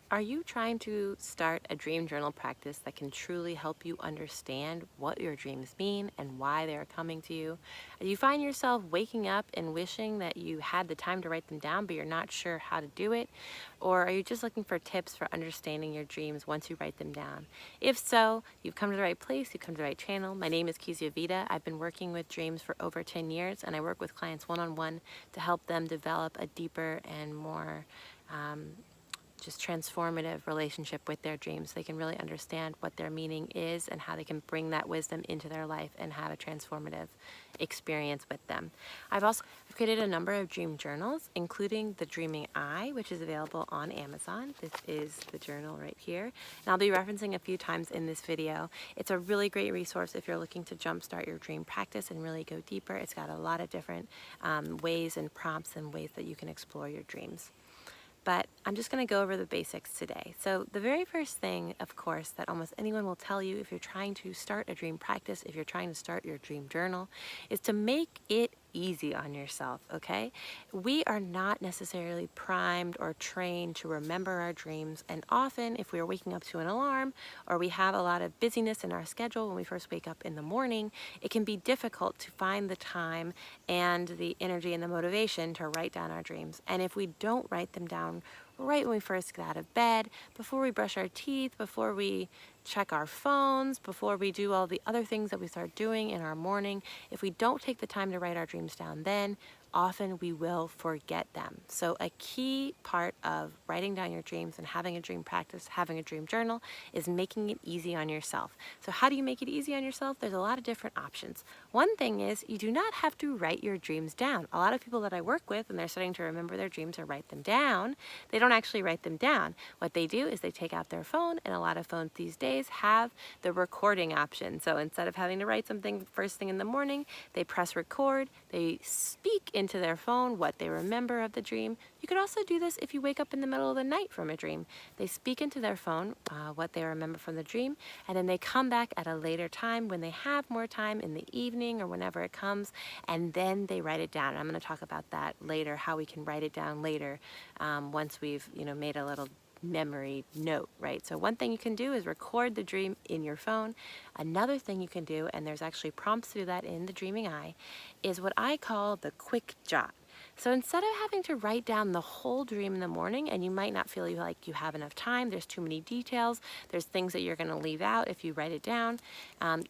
Are you trying to start a dream journal practice that can truly help you understand what your dreams mean and why they are coming to you? Do you find yourself waking up and wishing that you had the time to write them down, but you're not sure how to do it? Or are you just looking for tips for understanding your dreams once you write them down? If so, you've come to the right place, you've come to the right channel. My name is Kezia Vida. I've been working with dreams for over 10 years, and I work with clients one-on-one to help them develop a deeper and more just transformative relationship with their dreams. They can really understand what their meaning is and how they can bring that wisdom into their life and have a transformative experience with them. I've also created a number of dream journals, including the Dreaming Eye, which is available on Amazon. This is the journal right here, and I'll be referencing a few times in this video. It's a really great resource if you're looking to jumpstart your dream practice and really go deeper. It's got a lot of different ways and prompts and ways that you can explore your dreams. But I'm just going to go over the basics today. So the very first thing, of course, that almost anyone will tell you if you're trying to start a dream practice, if you're trying to start your dream journal, is to make it easy on yourself, okay? We are not necessarily primed or trained to remember our dreams, and often if we are waking up to an alarm or we have a lot of busyness in our schedule when we first wake up in the morning, it can be difficult to find the time and the energy and the motivation to write down our dreams. And if we don't write them down right when we first get out of bed, before we brush our teeth, before we check our phones, before we do all the other things that we start doing in our morning, if we don't take the time to write our dreams down then, often we will forget them. So a key part of writing down your dreams and having a dream practice, having a dream journal, is making it easy on yourself. So how do you make it easy on yourself? There's a lot of different options. One thing is you do not have to write your dreams down. A lot of people that I work with, when they're starting to remember their dreams or write them down, they don't actually write them down. What they do is they take out their phone, and a lot of phones these days have the recording option. So instead of having to write something first thing in the morning, they press record, they speak into their phone what they remember of the dream. You could also do this if you wake up in the middle of the night from a dream. They speak into their phone what they remember from the dream, and then they come back at a later time when they have more time in the evening or whenever it comes, and then they write it down. And I'm going to talk about that later, how we can write it down later once we've made a little memory note, right? So one thing you can do is record the dream in your phone. Another thing you can do, and there's actually prompts to do that in the Dreaming Eye, is what I call the quick jot. So instead of having to write down the whole dream in the morning, and you might not feel like you have enough time, there's too many details, there's things that you're going to leave out if you write it down,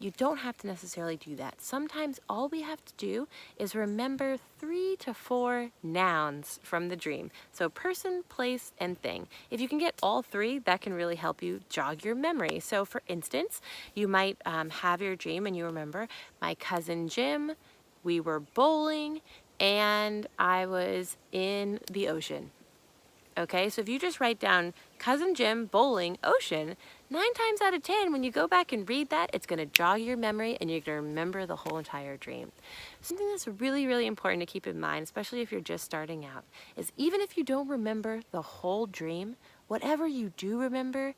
you don't have to necessarily do that. Sometimes all we have to do is remember 3 to 4 nouns from the dream. So person, place, and thing. If you can get all 3, that can really help you jog your memory. So for instance, you might have your dream and you remember, my cousin Jim, we were bowling, and I was in the ocean. Okay, so if you just write down cousin Jim, bowling, ocean, 9 times out of 10, when you go back and read that, it's going to jog your memory and you're going to remember the whole entire dream. Something that's really, really important to keep in mind, especially if you're just starting out, is even if you don't remember the whole dream, whatever you do remember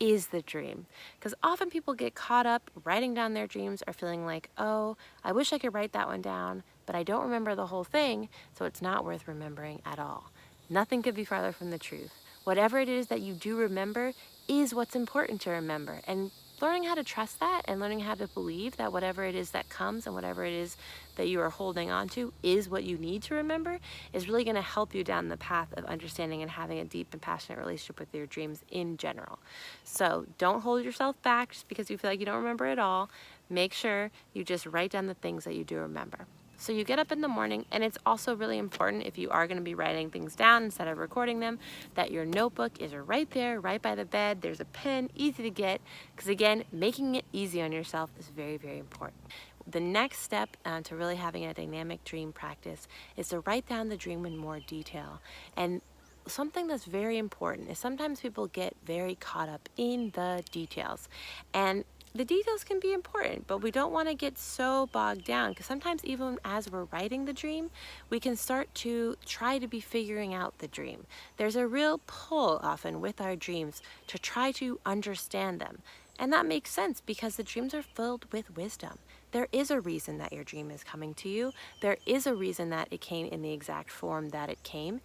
is the dream. Because often people get caught up writing down their dreams or feeling like, oh, I wish I could write that one down, but I don't remember the whole thing, so it's not worth remembering at all. Nothing could be farther from the truth. Whatever it is that you do remember is what's important to remember. And learning how to trust that and learning how to believe that whatever it is that comes and whatever it is that you are holding on to is what you need to remember is really going to help you down the path of understanding and having a deep and passionate relationship with your dreams in general. So don't hold yourself back just because you feel like you don't remember it all. Make sure you just write down the things that you do remember. So you get up in the morning, and it's also really important if you are going to be writing things down instead of recording them, that your notebook is right there, right by the bed. There's a pen, easy to get, because again, making it easy on yourself is very, very important. The next step to really having a dynamic dream practice is to write down the dream in more detail. And something that's very important is sometimes people get very caught up in the details. And the details can be important, but we don't want to get so bogged down because sometimes even as we're writing the dream, we can start to try to be figuring out the dream. There's a real pull often with our dreams to try to understand them. And that makes sense because the dreams are filled with wisdom. There is a reason that your dream is coming to you. There is a reason that it came in the exact form that it came.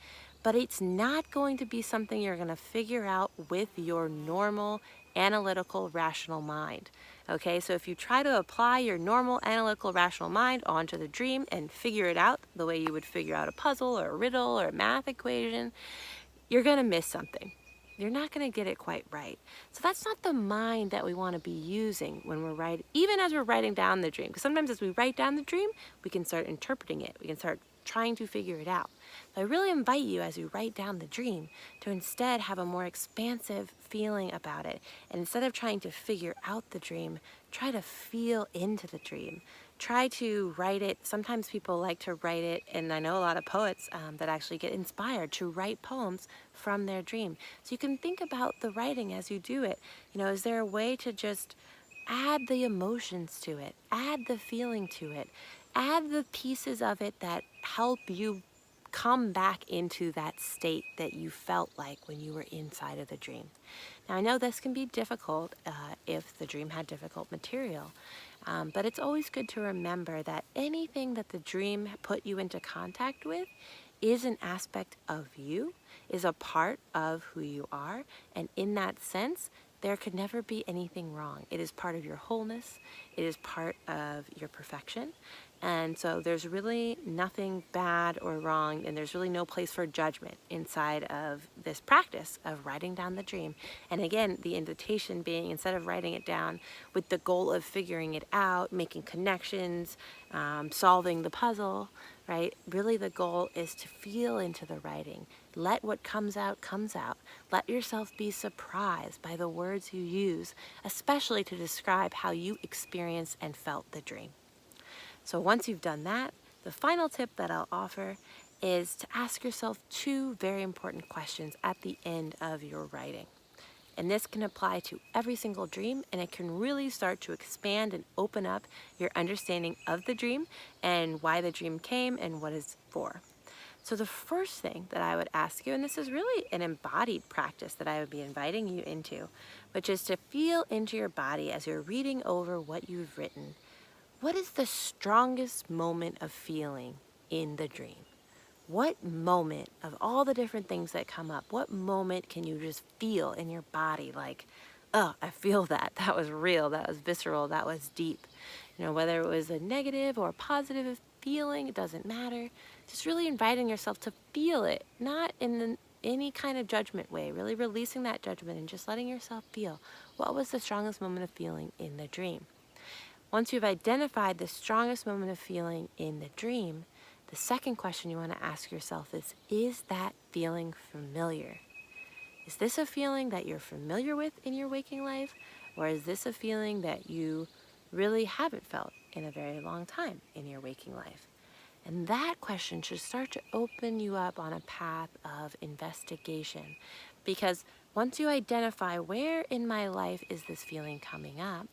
but it's not going to be something you're going to figure out with your normal analytical rational mind. Okay, so if you try to apply your normal analytical rational mind onto the dream and figure it out the way you would figure out a puzzle or a riddle or a math equation, you're going to miss something. You're not going to get it quite right. So that's not the mind that we want to be using when we're writing, even as we're writing down the dream. Because sometimes as we write down the dream, we can start interpreting it. We can start trying to figure it out. So I really invite you, as you write down the dream, to instead have a more expansive feeling about it. And instead of trying to figure out the dream, try to feel into the dream. Try to write it. Sometimes people like to write it, and I know a lot of poets that actually get inspired to write poems from their dream. So you can think about the writing as you do it. You know, is there a way to just add the emotions to it, add the feeling to it, add the pieces of it that help you come back into that state that you felt like when you were inside of the dream. Now, I know this can be difficult if the dream had difficult material, but it's always good to remember that anything that the dream put you into contact with is an aspect of you, is a part of who you are, and in that sense, there could never be anything wrong. It is part of your wholeness. It is part of your perfection. And so there's really nothing bad or wrong, and there's really no place for judgment inside of this practice of writing down the dream. And again, the invitation being, instead of writing it down with the goal of figuring it out, making connections, solving the puzzle, right? Really the goal is to feel into the writing. Let what comes out comes out. Let yourself be surprised by the words you use, especially to describe how you experienced and felt the dream. So once you've done that, the final tip that I'll offer is to ask yourself two very important questions at the end of your writing. And this can apply to every single dream, and it can really start to expand and open up your understanding of the dream and why the dream came and what it's for. So the first thing that I would ask you, and this is really an embodied practice that I would be inviting you into, which is to feel into your body as you're reading over what you've written. What is the strongest moment of feeling in the dream? What moment of all the different things that come up, what moment can you just feel in your body like, oh, I feel that. That was real. That was visceral. That was deep. You know, whether it was a negative or a positive feeling, it doesn't matter. Just really inviting yourself to feel it, not in any kind of judgment way, really releasing that judgment and just letting yourself feel what was the strongest moment of feeling in the dream. Once you've identified the strongest moment of feeling in the dream, the second question you want to ask yourself is that feeling familiar? Is this a feeling that you're familiar with in your waking life, or is this a feeling that you really haven't felt in a very long time in your waking life? And that question should start to open you up on a path of investigation, because once you identify where in my life is this feeling coming up,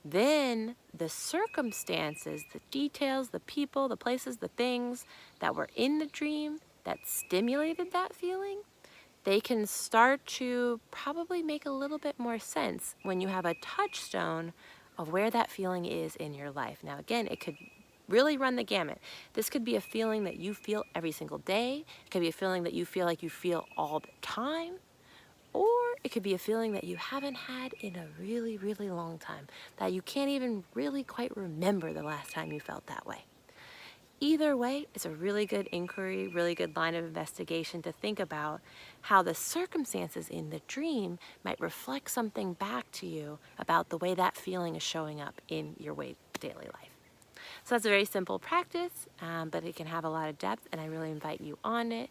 then the circumstances, the details, the people, the places, the things that were in the dream that stimulated that feeling, they can start to probably make a little bit more sense when you have a touchstone of where that feeling is in your life. Now, again, it could really run the gamut. This could be a feeling that you feel every single day. It could be a feeling that you feel like you feel all the time. Or it could be a feeling that you haven't had in a really, really long time, that you can't even really quite remember the last time you felt that way. Either way, it's a really good inquiry, really good line of investigation to think about how the circumstances in the dream might reflect something back to you about the way that feeling is showing up in your daily life. So that's a very simple practice, but it can have a lot of depth, and I really invite you on it.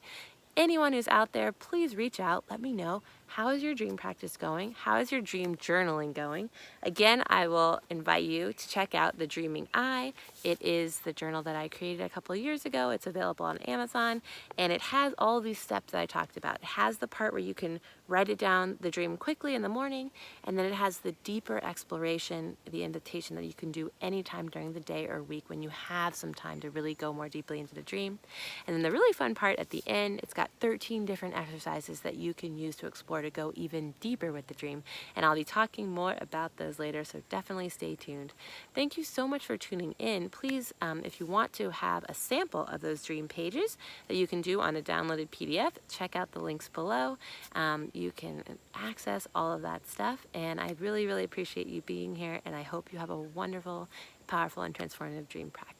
Anyone who's out there, please reach out. Let me know, how is your dream practice going? How is your dream journaling going? Again, I will invite you to check out The Dreaming Eye. It is the journal that I created a couple of years ago. It's available on Amazon, and it has all these steps that I talked about. It has the part where you can write it down, the dream, quickly in the morning, and then it has the deeper exploration, the invitation that you can do anytime during the day or week when you have some time to really go more deeply into the dream. And then the really fun part at the end, it's got 13 different exercises that you can use to explore to go even deeper with the dream. And I'll be talking more about those later, so definitely stay tuned. Thank you so much for tuning in. Please, if you want to have a sample of those dream pages that you can do on a downloaded PDF, check out the links below. You can access all of that stuff, and I really, really appreciate you being here, and I hope you have a wonderful, powerful, and transformative dream practice.